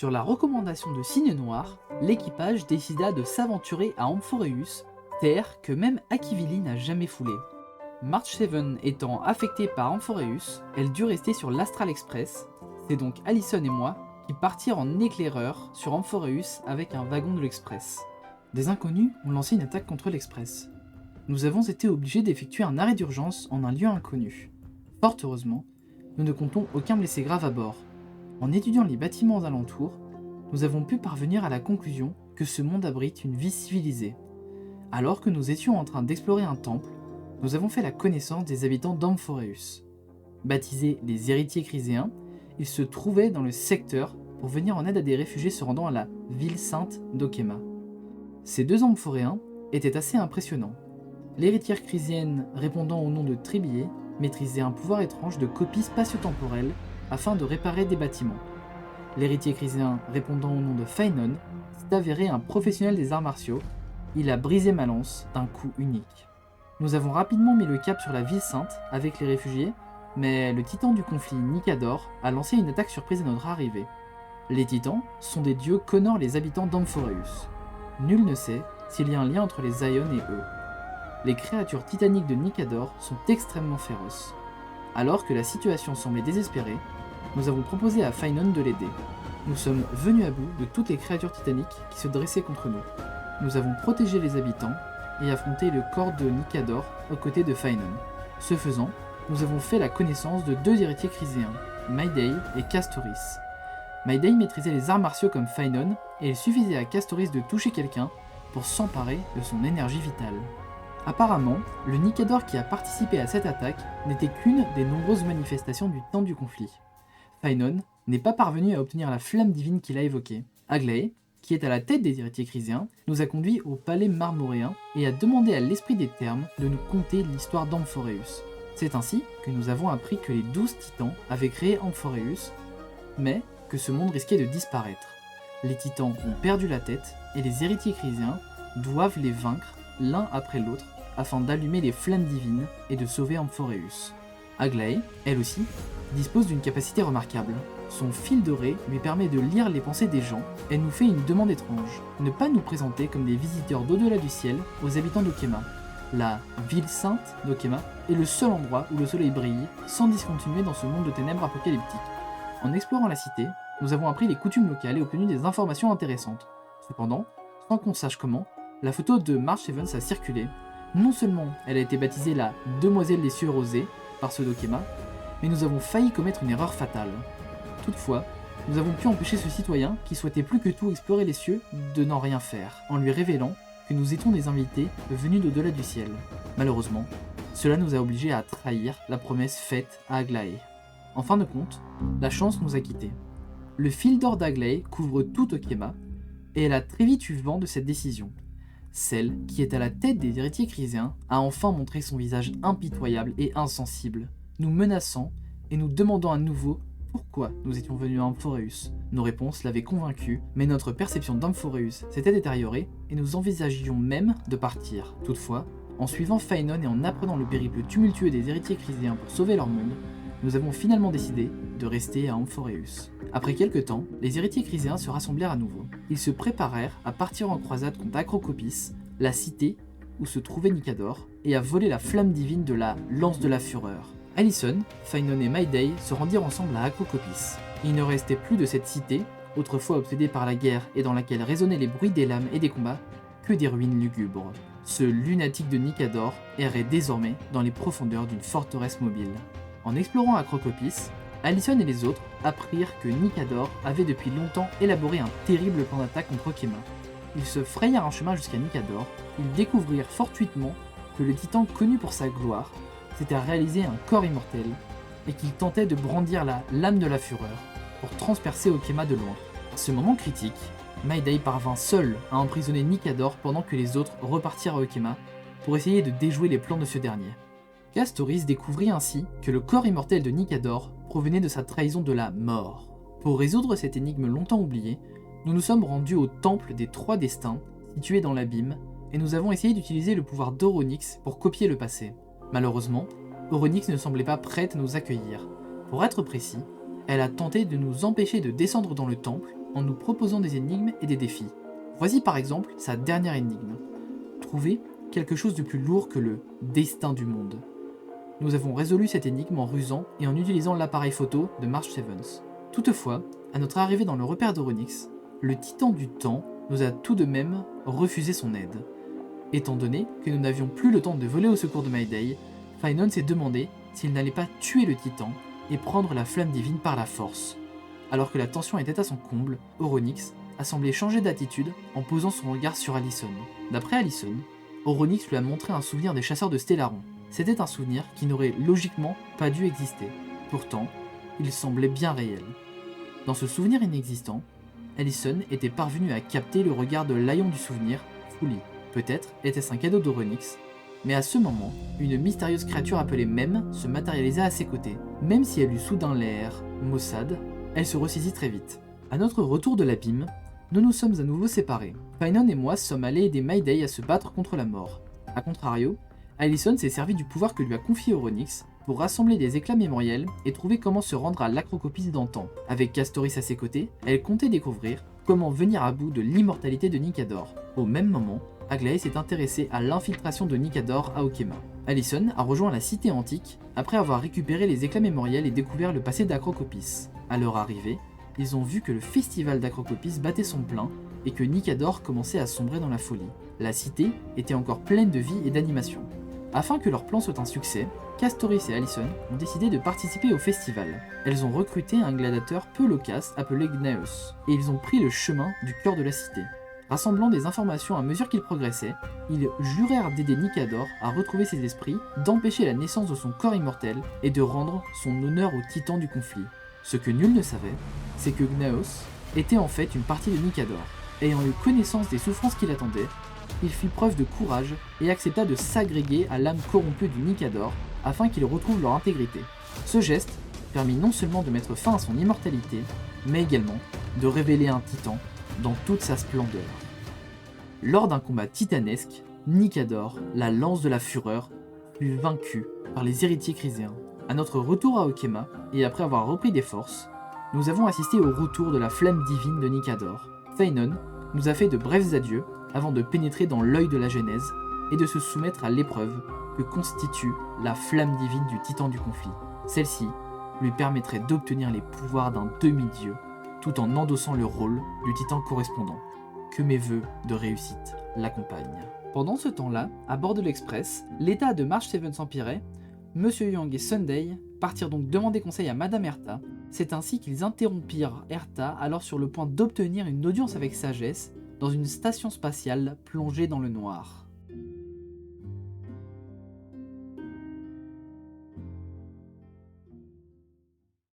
Sur la recommandation de Cygne Noir, l'équipage décida de s'aventurer à Amphoreus, terre que même Akivili n'a jamais foulée. March 7 étant affectée par Amphoreus, elle dut rester sur l'Astral Express. C'est donc Allison et moi qui partirent en éclaireur sur Amphoreus avec un wagon de l'Express. Des inconnus ont lancé une attaque contre l'Express. Nous avons été obligés d'effectuer un arrêt d'urgence en un lieu inconnu. Fort heureusement, nous ne comptons aucun blessé grave à bord. En étudiant les bâtiments alentours, nous avons pu parvenir à la conclusion que ce monde abrite une vie civilisée. Alors que nous étions en train d'explorer un temple, nous avons fait la connaissance des habitants d'Amphoreus. Baptisés les héritiers chryséens, ils se trouvaient dans le secteur pour venir en aide à des réfugiés se rendant à la ville sainte d'Okema. Ces deux amphoréens étaient assez impressionnants. L'héritière chryséenne répondant au nom de Trébier maîtrisait un pouvoir étrange de copie spatio-temporelle afin de réparer des bâtiments. L'héritier chryséen répondant au nom de Fainon s'est avéré un professionnel des arts martiaux. Il a brisé ma lance d'un coup unique. Nous avons rapidement mis le cap sur la ville sainte avec les réfugiés, mais le titan du conflit Nikador a lancé une attaque surprise à notre arrivée. Les titans sont des dieux qu'honorent les habitants d'Amphoreus. Nul ne sait s'il y a un lien entre les Aion et eux. Les créatures titaniques de Nikador sont extrêmement féroces. Alors que la situation semblait désespérée, nous avons proposé à Fainon de l'aider. Nous sommes venus à bout de toutes les créatures titaniques qui se dressaient contre nous. Nous avons protégé les habitants et affronté le corps de Nikador aux côtés de Fainon. Ce faisant, nous avons fait la connaissance de deux héritiers chryséens, Mayday et Castoris. Mayday maîtrisait les arts martiaux comme Fainon et il suffisait à Castoris de toucher quelqu'un pour s'emparer de son énergie vitale. Apparemment, le Nikador qui a participé à cette attaque n'était qu'une des nombreuses manifestations du temps du conflit. Fainon n'est pas parvenu à obtenir la flamme divine qu'il a évoquée. Aglaé, qui est à la tête des héritiers chryséens, nous a conduits au palais marmoréen et a demandé à l'esprit des termes de nous conter l'histoire d'Amphoreus. C'est ainsi que nous avons appris que les 12 titans avaient créé Amphoreus, mais que ce monde risquait de disparaître. Les titans ont perdu la tête et les héritiers chryséens doivent les vaincre l'un après l'autre afin d'allumer les flammes divines et de sauver Amphoreus. Aglaé, elle aussi, dispose d'une capacité remarquable. Son fil doré lui permet de lire les pensées des gens. Elle nous fait une demande étrange, ne pas nous présenter comme des visiteurs d'au-delà du ciel aux habitants d'Okema. La ville sainte d'Okema est le seul endroit où le soleil brille sans discontinuer dans ce monde de ténèbres apocalyptiques. En explorant la cité, nous avons appris les coutumes locales et obtenu des informations intéressantes. Cependant, sans qu'on sache comment, la photo de March 7 a circulé. Non seulement elle a été baptisée la Demoiselle des cieux rosés par ceux d'Okema, mais nous avons failli commettre une erreur fatale. Toutefois, nous avons pu empêcher ce citoyen qui souhaitait plus que tout explorer les cieux de n'en rien faire, en lui révélant que nous étions des invités venus d'au-delà du ciel. Malheureusement, cela nous a obligés à trahir la promesse faite à Aglaé. En fin de compte, la chance nous a quittés. Le fil d'or d'Aglaé couvre tout Okema, et elle a très vite eu vent de cette décision. Celle qui est à la tête des héritiers chryséens a enfin montré son visage impitoyable et insensible, nous menaçant et nous demandant à nouveau pourquoi nous étions venus à Amphoreus. Nos réponses l'avaient convaincu, mais notre perception d'Amphoreus s'était détériorée et nous envisagions même de partir. Toutefois, en suivant Fainon et en apprenant le périple tumultueux des héritiers chryséens pour sauver leur monde, nous avons finalement décidé de rester à Amphoreus. Après quelques temps, les héritiers chryséens se rassemblèrent à nouveau. Ils se préparèrent à partir en croisade contre Acrocopis, la cité où se trouvait Nikador, et à voler la flamme divine de la lance de la fureur. Allison, Fainon et Mayday se rendirent ensemble à Acrocopis. Il ne restait plus de cette cité, autrefois obsédée par la guerre et dans laquelle résonnaient les bruits des lames et des combats, que des ruines lugubres. Ce lunatique de Nikador errait désormais dans les profondeurs d'une forteresse mobile. En explorant Acrocopis, Allison et les autres apprirent que Nikador avait depuis longtemps élaboré un terrible plan d'attaque contre Okema. Ils se frayèrent un chemin jusqu'à Nikador, ils découvrirent fortuitement que le titan connu pour sa gloire s'était réalisé un corps immortel et qu'il tentait de brandir la lame de la fureur pour transpercer Okema de loin. À ce moment critique, Mayday parvint seul à emprisonner Nikador pendant que les autres repartirent à Okema pour essayer de déjouer les plans de ce dernier. Castoris découvrit ainsi que le corps immortel de Nikador provenait de sa trahison de la mort. Pour résoudre cette énigme longtemps oubliée, nous nous sommes rendus au temple des Trois Destins, situé dans l'abîme, et nous avons essayé d'utiliser le pouvoir d'Oronix pour copier le passé. Malheureusement, Oronix ne semblait pas prête à nous accueillir. Pour être précis, elle a tenté de nous empêcher de descendre dans le temple en nous proposant des énigmes et des défis. Voici par exemple sa dernière énigme. Trouver quelque chose de plus lourd que le destin du monde. Nous avons résolu cette énigme en rusant et en utilisant l'appareil photo de March Stevens. Toutefois, à notre arrivée dans le repère d'Euronix, le titan du temps nous a tout de même refusé son aide. Étant donné que nous n'avions plus le temps de voler au secours de Mayday, Finon s'est demandé s'il n'allait pas tuer le titan et prendre la flamme divine par la force. Alors que la tension était à son comble, Euronix a semblé changer d'attitude en posant son regard sur Allison. D'après Allison, Euronix lui a montré un souvenir des chasseurs de Stellaron. C'était un souvenir qui n'aurait logiquement pas dû exister. Pourtant, il semblait bien réel. Dans ce souvenir inexistant, Allison était parvenue à capter le regard de l'Aïon du souvenir, Fouli. Peut-être était-ce un cadeau d'Euronix, mais à ce moment, une mystérieuse créature appelée Mem se matérialisa à ses côtés. Même si elle eut soudain l'air maussade, elle se ressaisit très vite. À notre retour de l'abîme, nous nous sommes à nouveau séparés. Finon et moi sommes allés aider Mayday à se battre contre la mort. A contrario, Allison s'est servi du pouvoir que lui a confié Euronix pour rassembler des éclats mémoriels et trouver comment se rendre à l'Acrocopis d'antan. Avec Castoris à ses côtés, elle comptait découvrir comment venir à bout de l'immortalité de Nikador. Au même moment, Aglaé s'est intéressé à l'infiltration de Nikador à Okema. Allison a rejoint la cité antique après avoir récupéré les éclats mémoriels et découvert le passé d'Acrocopis. À leur arrivée, ils ont vu que le festival d'Acrocopis battait son plein et que Nikador commençait à sombrer dans la folie. La cité était encore pleine de vie et d'animation. Afin que leur plan soit un succès, Castoris et Allison ont décidé de participer au festival. Elles ont recruté un gladiateur peu loquace appelé Gnaeus, et ils ont pris le chemin du cœur de la cité. Rassemblant des informations à mesure qu'ils progressaient, ils jurèrent d'aider Nikador à retrouver ses esprits, d'empêcher la naissance de son corps immortel et de rendre son honneur au titan du conflit. Ce que nul ne savait, c'est que Gnaeus était en fait une partie de Nikador. Ayant eu connaissance des souffrances qui l'attendaient, il fit preuve de courage et accepta de s'agréger à l'âme corrompue du Nikador afin qu'ils retrouvent leur intégrité. Ce geste permit non seulement de mettre fin à son immortalité, mais également de révéler un titan dans toute sa splendeur. Lors d'un combat titanesque, Nikador, la lance de la fureur, fut vaincu par les héritiers chryséens. À notre retour à Okema, et après avoir repris des forces, nous avons assisté au retour de la flamme divine de Nikador. Finon nous a fait de brefs adieux avant de pénétrer dans l'œil de la Genèse et de se soumettre à l'épreuve que constitue la flamme divine du titan du conflit. Celle-ci lui permettrait d'obtenir les pouvoirs d'un demi-dieu tout en endossant le rôle du titan correspondant. Que mes vœux de réussite l'accompagnent. Pendant ce temps-là, à bord de l'Express, l'état de March Seven s'empirait. Monsieur Young et Sunday partirent donc demander conseil à Madame Erta. C'est ainsi qu'ils interrompirent Erta, alors sur le point d'obtenir une audience avec sagesse dans une station spatiale plongée dans le noir.